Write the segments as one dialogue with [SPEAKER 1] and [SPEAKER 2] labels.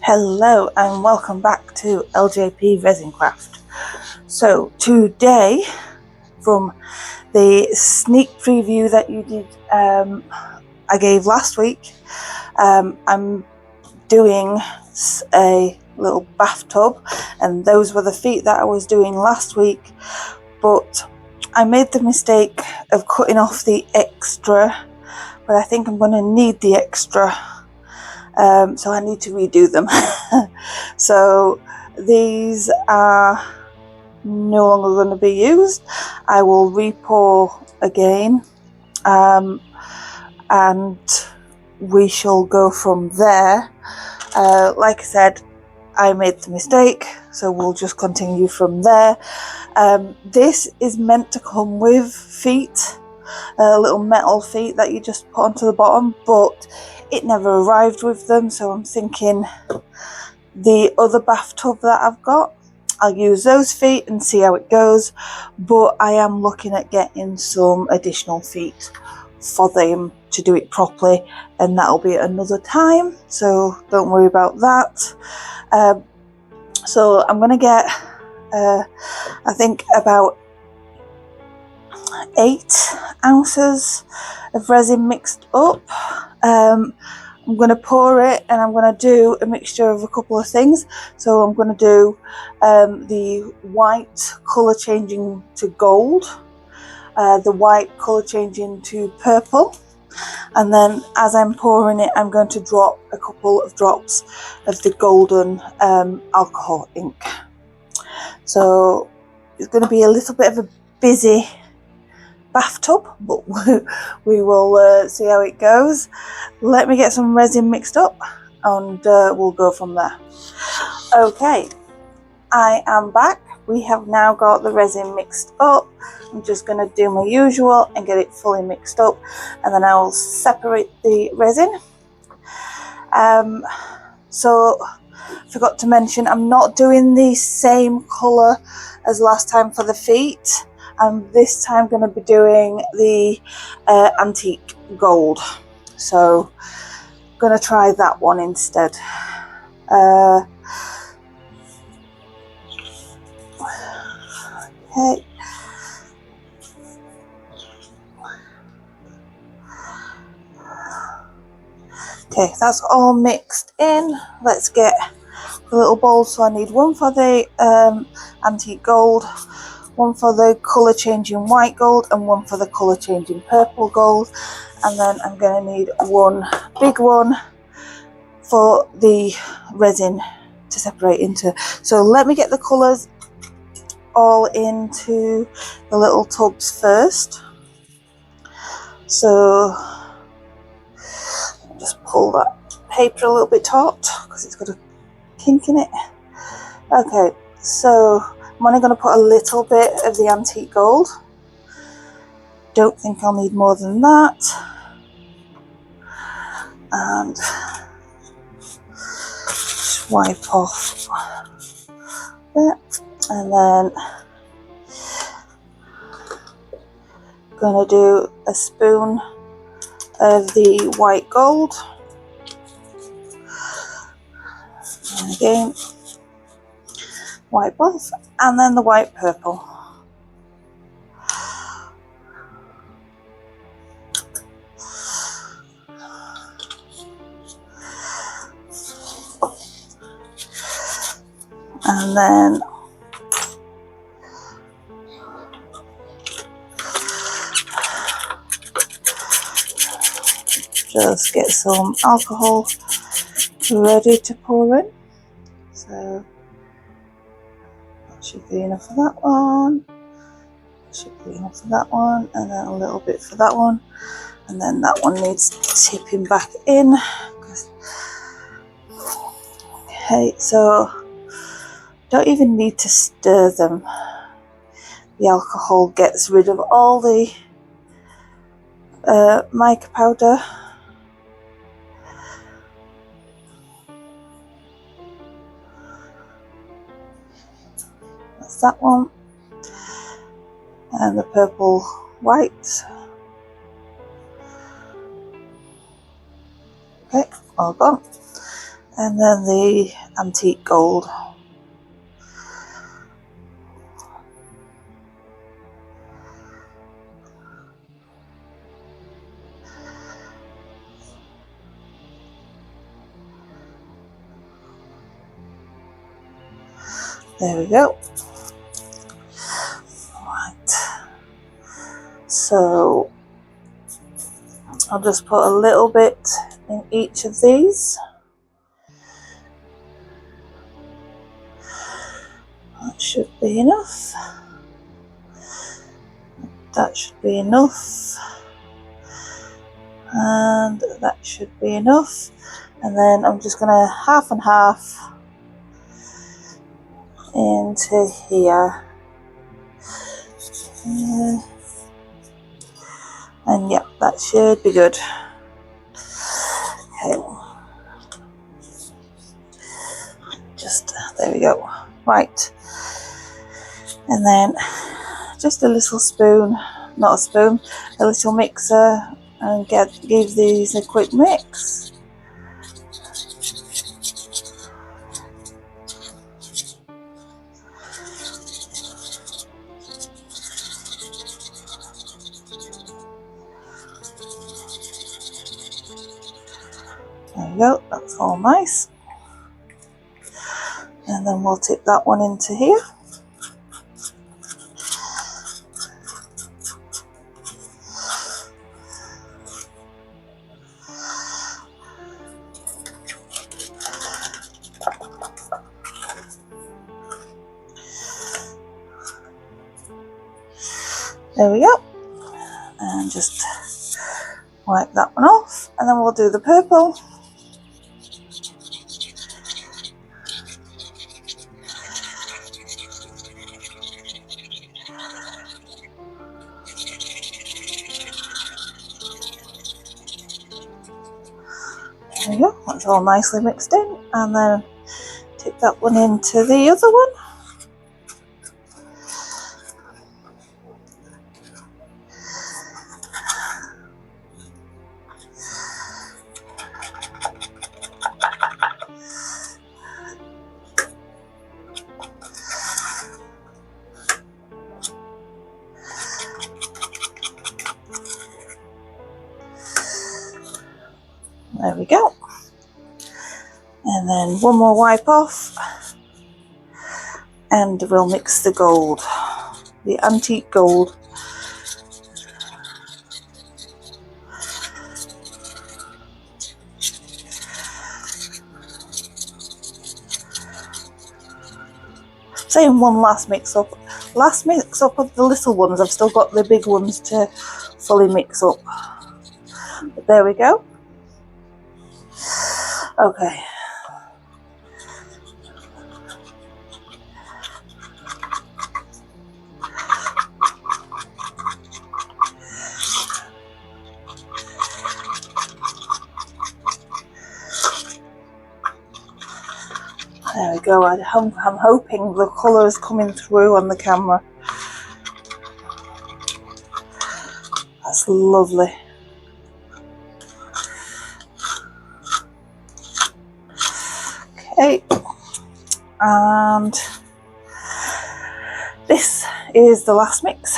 [SPEAKER 1] Hello and welcome back to LJP Resin Craft. So today, from the sneak preview that you did, I gave last week, I'm doing a little bathtub, and those were the feet that I was doing last week, but I made the mistake of cutting off the extra, but I think I'm going to need the extra. So I need to redo them. So these are no longer going to be used. I will re-pour again, and we shall go from there. Like I said, I made the mistake, so we'll just continue from there. This is meant to come with feet, little metal feet that you just put onto the bottom, but it never arrived with them, so I'm thinking the other bathtub that I've got, I'll use those feet and see how it goes, but I am looking at getting some additional feet for them to do it properly, and that'll be at another time, so don't worry about that. So I'm going to get I think about 8 ounces of resin mixed up. I'm going to pour it, and I'm going to do a mixture of a couple of things. So I'm going to do the white colour changing to gold, the white colour changing to purple, and then as I'm pouring it, I'm going to drop a couple of drops of the golden alcohol ink. So it's going to be a little bit of a busy bathtub, but we will see how it goes. Let me get some resin mixed up, and we'll go from there. Okay, I am back. We have now got the resin mixed up. I'm just going to do my usual and get it fully mixed up, and then I will separate the resin. So forgot to mention, I'm not doing the same colour as last time for the feet. I'm this time going to be doing the antique gold, so I'm going to try that one instead. Okay. Okay, that's all mixed in. Let's get the little bowls. So I need one for the antique gold, one for the colour changing white gold, and one for the colour changing purple gold, and then I'm going to need one big one for the resin to separate into. So let me get the colours all into the little tubs first. So just pull that paper a little bit taut because it's got a kink in it. Okay, so I'm only going to put a little bit of the antique gold. Don't think I'll need more than that. And just wipe off that. And then I'm going to do a spoon of the white gold. And again, wipe off. And then the white purple. And then just get some alcohol ready to pour in. So that should be enough for that one. That should be enough for that one, and then a little bit for that one, and then that one needs tipping back in. Okay, so don't even need to stir them. The alcohol gets rid of all the mica powder. That's that one. And the purple white. Okay, all gone. and then the antique gold. There we go. Right, so I'll just put a little bit in each of these. That should be enough. That should be enough. And that should be enough. And then I'm just going to half and half into here. And yeah, that should be good. Okay. Just, there we go. Right. And then just a little spoon, not a spoon, a little mixer, and give these a quick mix. There we go, that's all nice. And then we'll tip that one into here. There we go. And just wipe that one off, and then we'll do the purple. There we go, that's all nicely mixed in, and then tip that one into the other one. There we go. And then one more wipe off, and we'll mix the gold, the antique gold. Saying one last mix up. Last mix up of the little ones. I've still got the big ones to fully mix up. But there we go. Okay. There we go. I'm hoping the colour is coming through on the camera. That's lovely. Okay, and this is the last mix.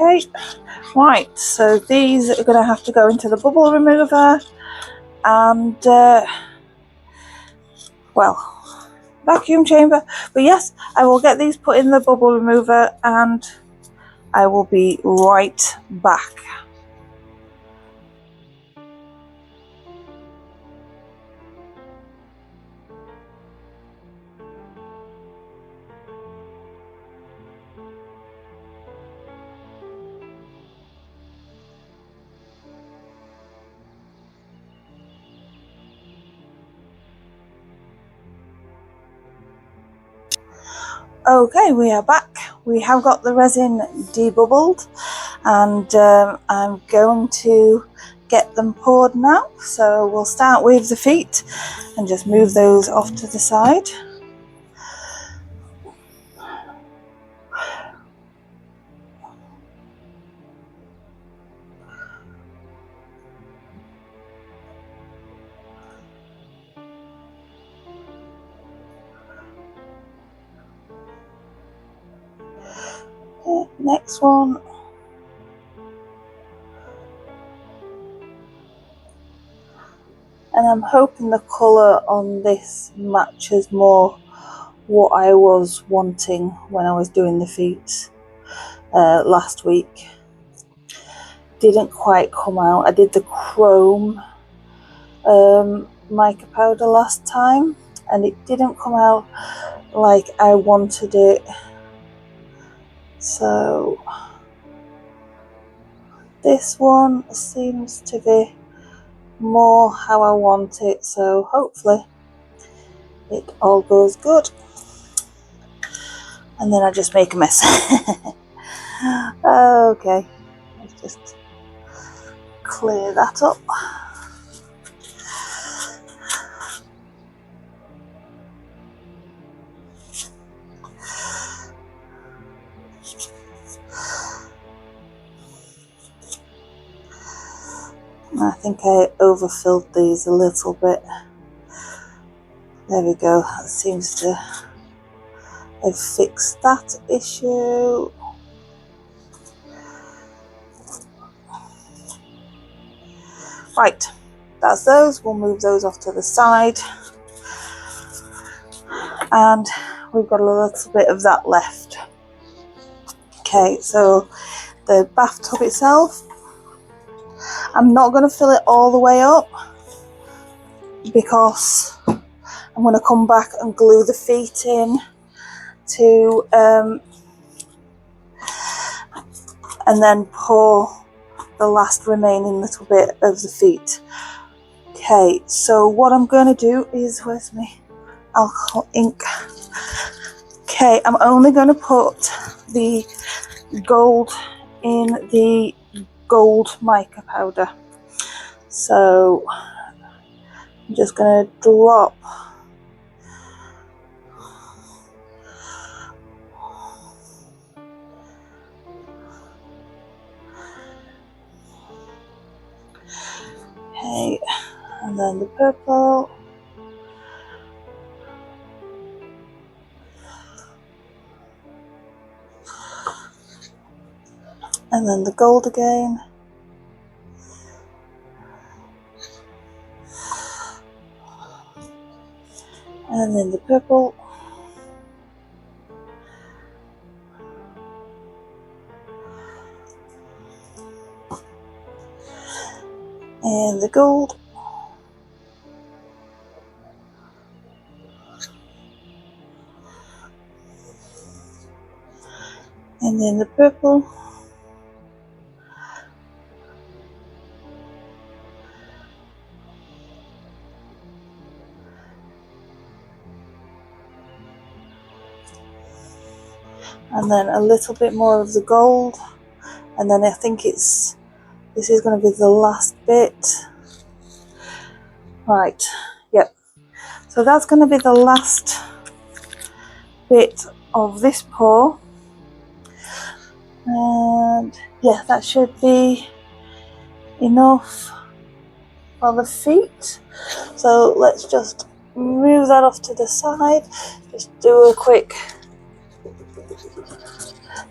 [SPEAKER 1] Okay, right, so these are going to have to go into the bubble remover, and well, vacuum chamber. But yes, I will get these put in the bubble remover, and I will be right back. Okay, we are back. We have got the resin debubbled, and I'm going to get them poured now. So we'll start with the feet and just move those off to the side. Okay, next one. And I'm hoping the colour on this matches more what I was wanting when I was doing the feet last week. Didn't quite come out. I did the chrome mica powder last time and it didn't come out like I wanted it. So this one seems to be more how I want it, so hopefully it all goes good. And then I just make a mess. Okay, let's just clear that up. I think I overfilled these a little bit. There we go, that seems to have fixed that issue. Right, that's those. We'll move those off to the side. And we've got a little bit of that left. Okay, so the bathtub itself, I'm not going to fill it all the way up because I'm going to come back and glue the feet in to and then pour the last remaining little bit of the feet. Okay, so what I'm going to do is, where's my alcohol ink? Okay, I'm only going to put the gold in the gold mica powder. So I'm just going to drop okay, and then the purple, and then the gold again, and then the purple, and the gold, and then the purple, and then a little bit more of the gold, and then I think this is going to be the last bit. Right, yep, so that's going to be the last bit of this pour, and yeah, that should be enough for the feet. So let's just move that off to the side, just do a quick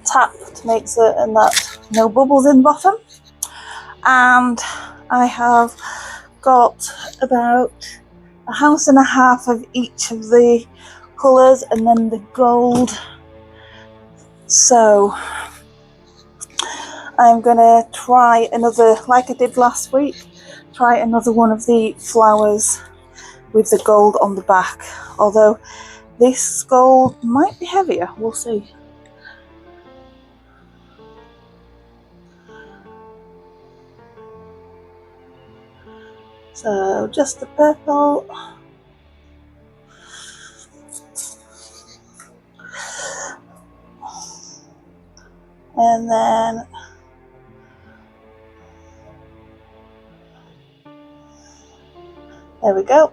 [SPEAKER 1] tap to make certain that no bubbles in the bottom. And I have got about a house and a half of each of the colours and then the gold. So I'm gonna try another, like I did last week, try another one of the flowers with the gold on the back, although this gold might be heavier, we'll see. So just the purple, and then There we go.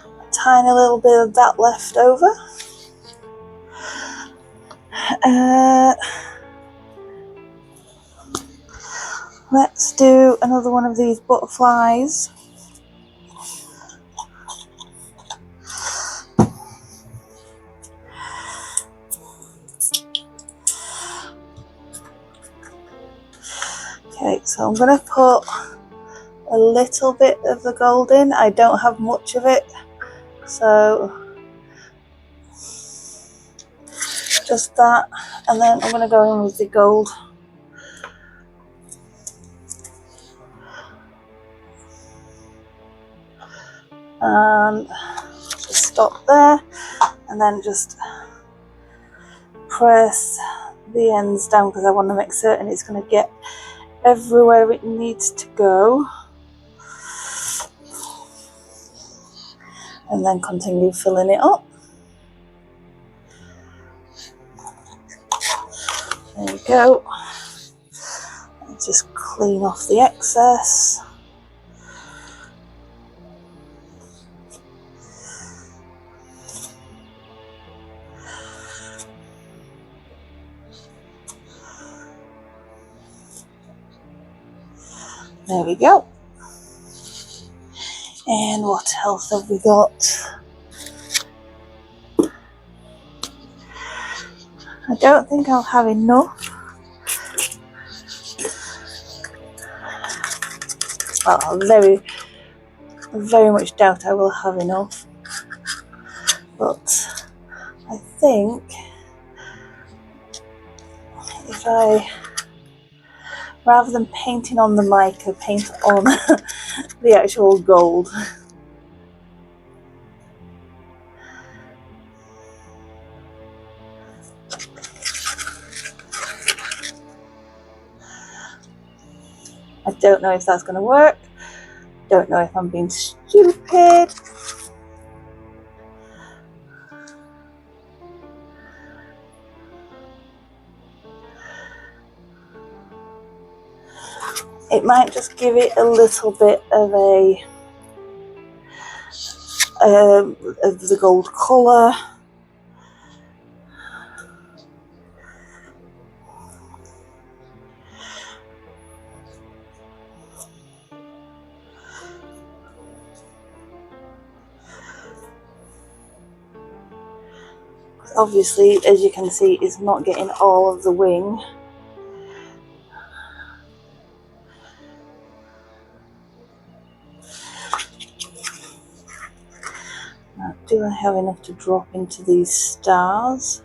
[SPEAKER 1] A tiny little bit of that left over. Let's do another one of these butterflies. Okay, so I'm going to put a little bit of the gold in. I don't have much of it, so just that, and then I'm going to go in with the gold. And just stop there, and then just press the ends down because I want to make certain it's going to get everywhere it needs to go, and then continue filling it up. There we go. And just clean off the excess. There we go. And what else have we got? I don't think I'll have enough. Well, I very much doubt I will have enough. But I think if I, rather than painting on the mica, paint on the actual gold. I don't know if that's going to work. Don't know if I'm being stupid. It might just give it a little bit of of the gold colour. Obviously, as you can see, it's not getting all of the wing. Now, do I have enough to drop into these stars?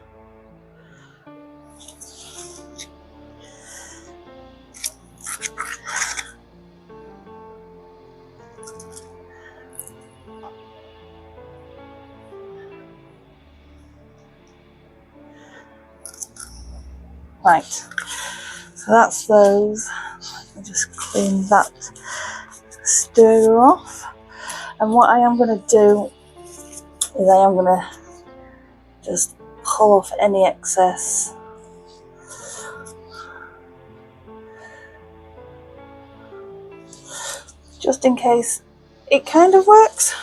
[SPEAKER 1] Right, so that's those. I'll just clean that stirrer off. And what I am going to do is I am going to just pull off any excess. Just in case it kind of works.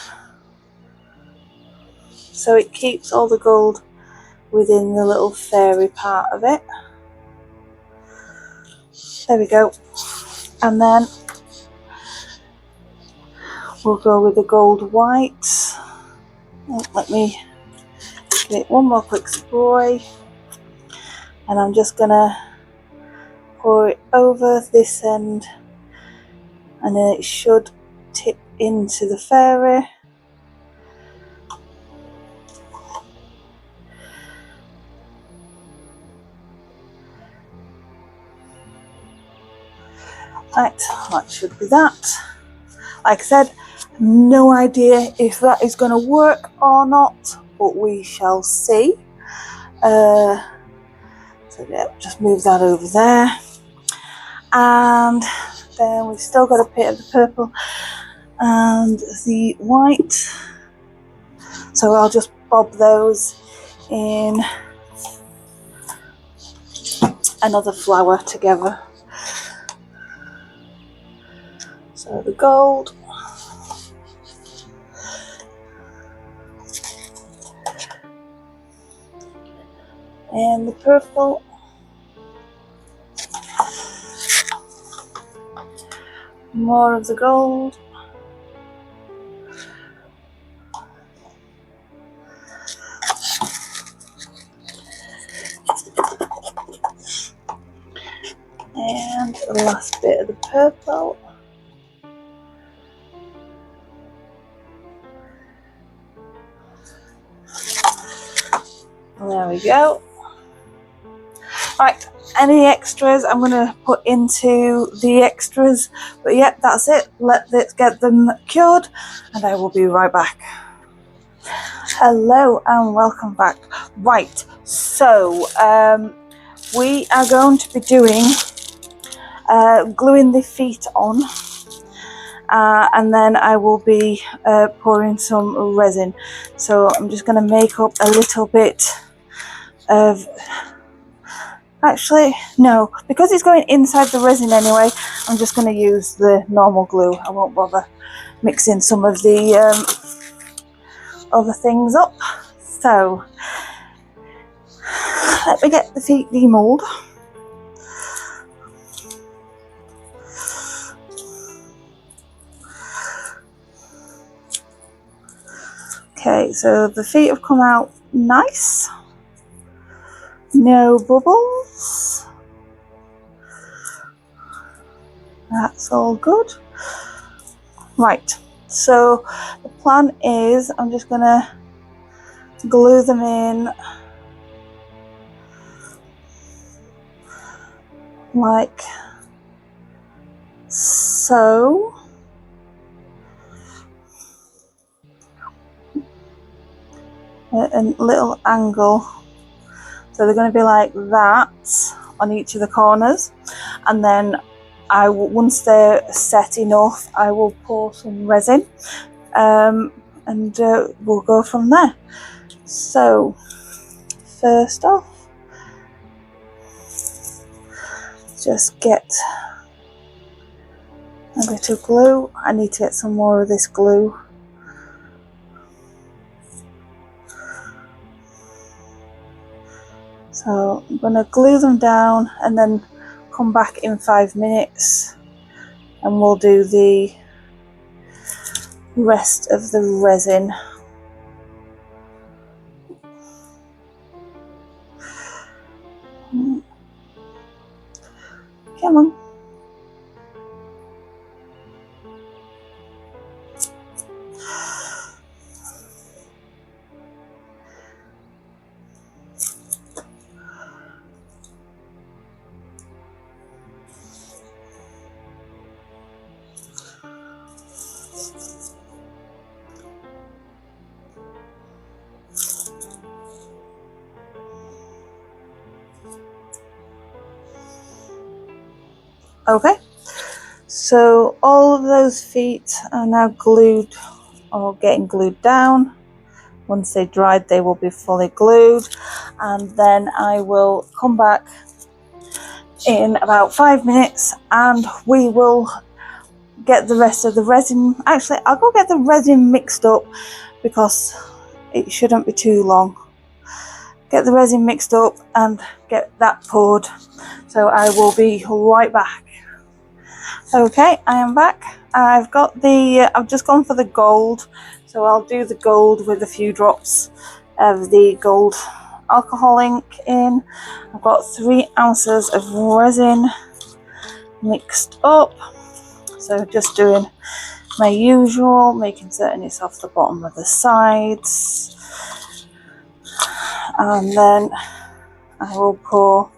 [SPEAKER 1] So it keeps all the gold within the little fairy part of it. There we go. And then we'll go with the gold white. Let me give it one more quick spray. And I'm just gonna pour it over this end, and then it should tip into the fairy. Right, that should be that. Like I said, no idea if that is going to work or not, but we shall see. So yeah, just move that over there. And then we've still got a bit of the purple and the white. So I'll just bob those in another flower together. So the gold And the purple. More of the gold. And the last bit of the purple. There we go. Right, any extras I'm going to put into the extras, but yep, that's it. Let's get them cured and I will be right back. Hello and welcome back. Right, so we are going to be doing gluing the feet on, and then I will be pouring some resin. So I'm just going to make up a little bit of, actually no, because it's going inside the resin anyway, I'm just going to use the normal glue. I won't bother mixing some of the other things up. So let me get the feet demold. Okay, so the feet have come out nice. No bubbles. That's all good. Right, so the plan is I'm just gonna glue them in like so. At a little angle. So they're going to be like that on each of the corners, and then once they're set enough, I will pour some resin, and we'll go from there. So first off, just get a bit of glue. I need to get some more of this glue. So I'm going to glue them down and then come back in 5 minutes and we'll do the rest of the resin. Come on. Okay, so all of those feet are now glued or getting glued down. Once they dried, they will be fully glued, and then I will come back in about 5 minutes and we will get the rest of the resin. Actually, I'll go get the resin mixed up because it shouldn't be too long. Get the resin mixed up and get that poured. So I will be right back. Okay, I am back. I've just gone for the gold, so I'll do the gold with a few drops of the gold alcohol ink in. I've got 3 ounces of resin mixed up, so just doing my usual, making certain it's off the bottom of the sides, and then I will pour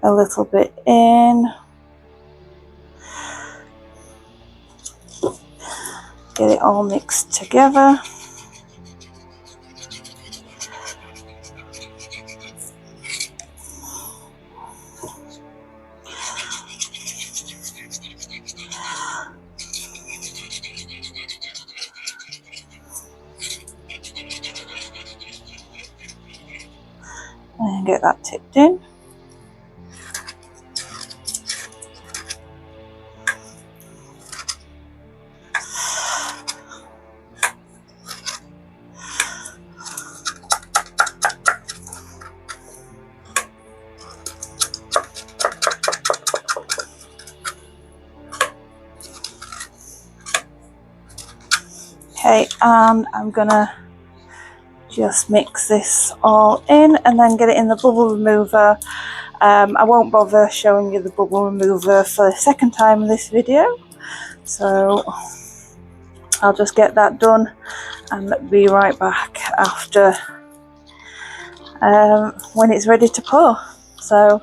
[SPEAKER 1] a little bit in. Get it all mixed together. And get that tipped in. Okay, and I'm gonna just mix this all in and then get it in the bubble remover. I won't bother showing you the bubble remover for the second time in this video, so I'll just get that done and be right back after when it's ready to pour. So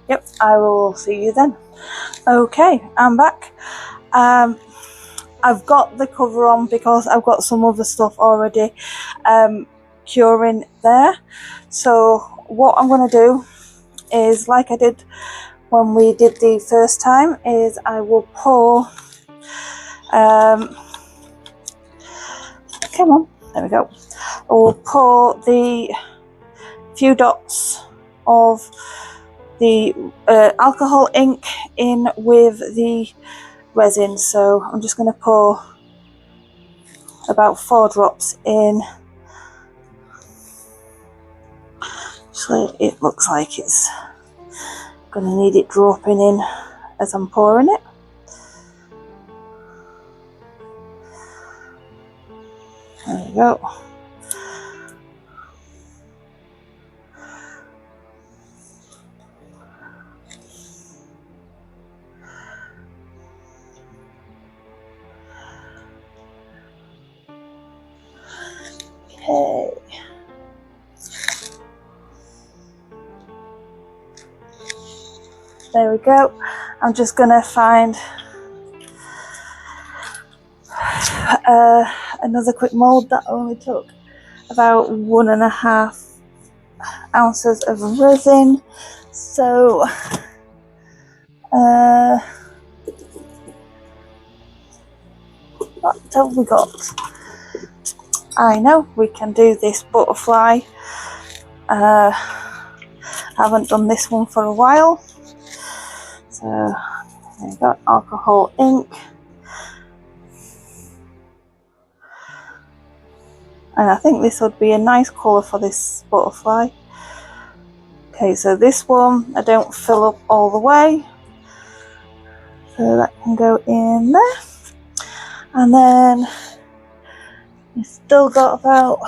[SPEAKER 1] yep, I will see you then. Okay, I'm back. I've got the cover on because I've got some other stuff already curing there. So what I'm going to do is, like I did when we did the first time, is I will pour come on, there we go. I will pour the few dots of the alcohol ink in with the resin. So I'm just going to pour about 4 drops in. So it looks like it's going to need it dropping in as I'm pouring it. There we go. Okay. There we go. I'm just going to find another quick mould that only took about 1.5 ounces of resin. So what have we got? I know we can do this butterfly. Haven't done this one for a while. So we've got alcohol ink. And I think this would be a nice colour for this butterfly. Okay, so this one I don't fill up all the way. So that can go in there. And then you've still got about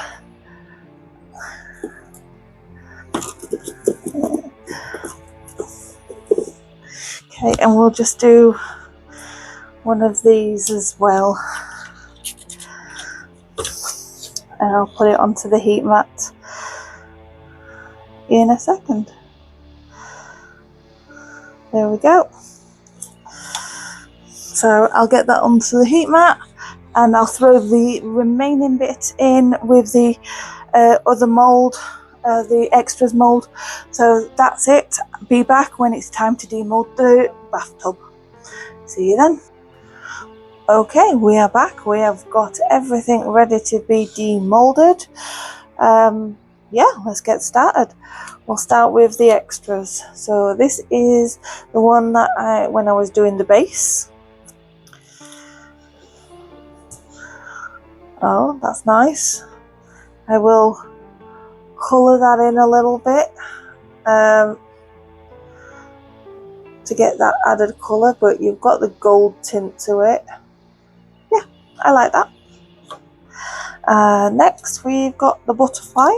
[SPEAKER 1] okay, and we'll just do one of these as well. And I'll put it onto the heat mat in a second. There we go. So I'll get that onto the heat mat and I'll throw the remaining bit in with the other mould, the extras mould. So that's it. Be back when it's time to demould the bathtub. See you then. Okay, we are back. We have got everything ready to be demoulded. Yeah, let's get started. We'll start with the extras. So this is the one that when I was doing the base. Oh, that's nice. I will colour that in a little bit to get that added colour, but you've got the gold tint to it. Yeah, I like that. Next we've got the butterfly.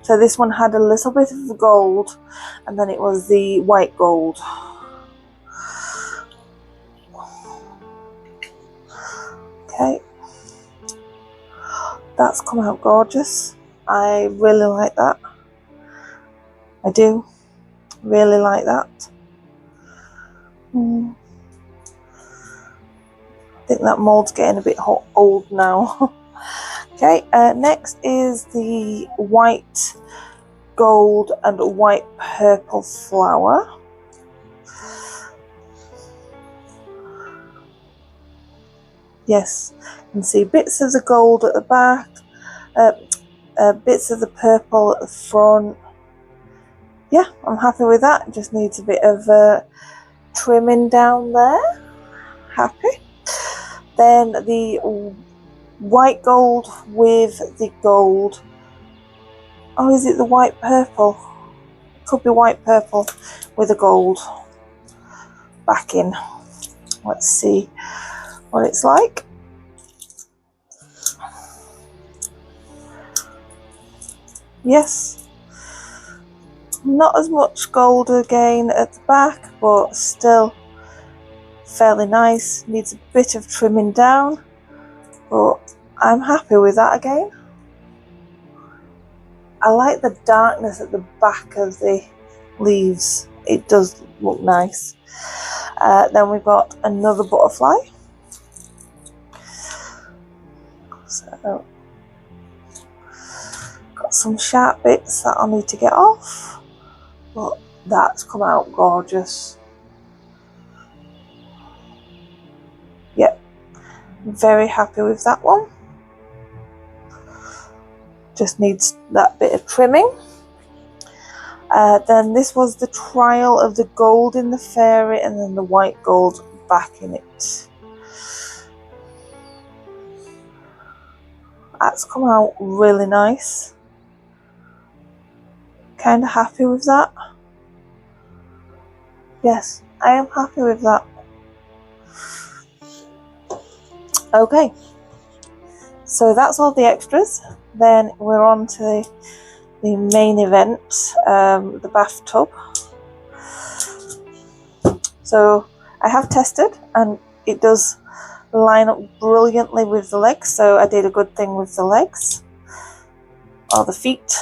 [SPEAKER 1] So this one had a little bit of the gold and then it was the white gold. Okay, that's come out gorgeous. I really like that. I do really like that. I think that mould's getting a bit old now. Okay, next is the white gold and white purple flower. Yes, you can see bits of the gold at the back, bits of the purple at the front. Yeah, I'm happy with that. It just needs a bit of trimming down there. Happy. Then the white gold with the gold. Oh, is it the white purple? Could be white purple with a gold backing. Let's see what it's like. yes, not as much gold again at the back, but still fairly nice. Needs a bit of trimming down, but I'm happy with that again. I like the darkness at the back of the leaves. It does look nice. Then we've got another butterfly. So, got some sharp bits that I'll need to get off, but that's come out gorgeous. Yep, very happy with that one. Just needs that bit of trimming. Then this was the trial of the gold in the fairy and then the white gold back in it. That's come out really nice. Kind of happy with that. Yes, I am happy with that. Okay, so that's all the extras. Then we're on to the main event, the bathtub. So I have tested and it does line up brilliantly with the legs, so I did a good thing with the legs, or the feet.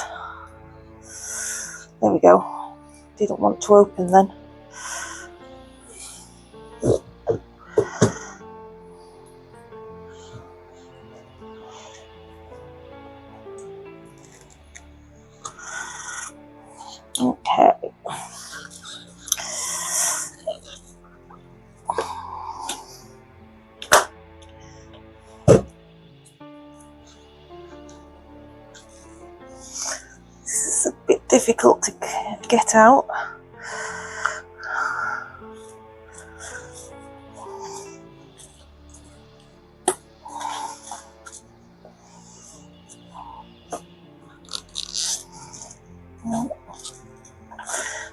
[SPEAKER 1] There we go. Didn't want to open then. Okay. This is a bit difficult to get out.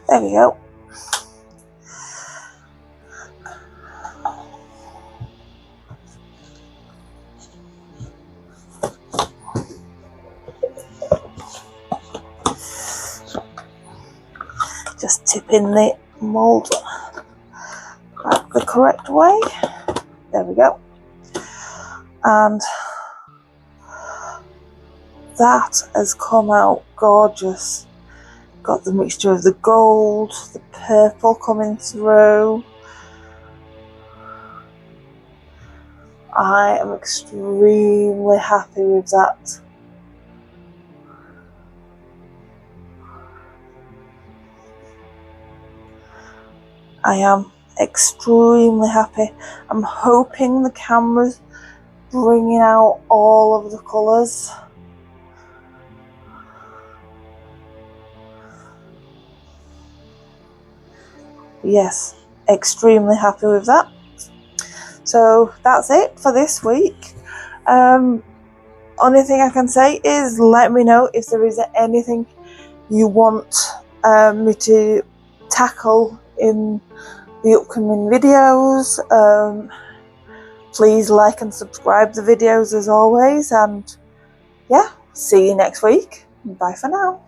[SPEAKER 1] There we go. Just tip in the mould back the correct way. There we go. And that has come out gorgeous. Got the mixture of the gold, the purple coming through. I am extremely happy with that. I am extremely happy. I'm hoping the camera's bringing out all of the colours. Yes, extremely happy with that. So that's it for this week. Only thing I can say is let me know if there is anything you want me to tackle in the upcoming videos. Please like and subscribe the videos as always, and yeah, see you next week. Bye for now.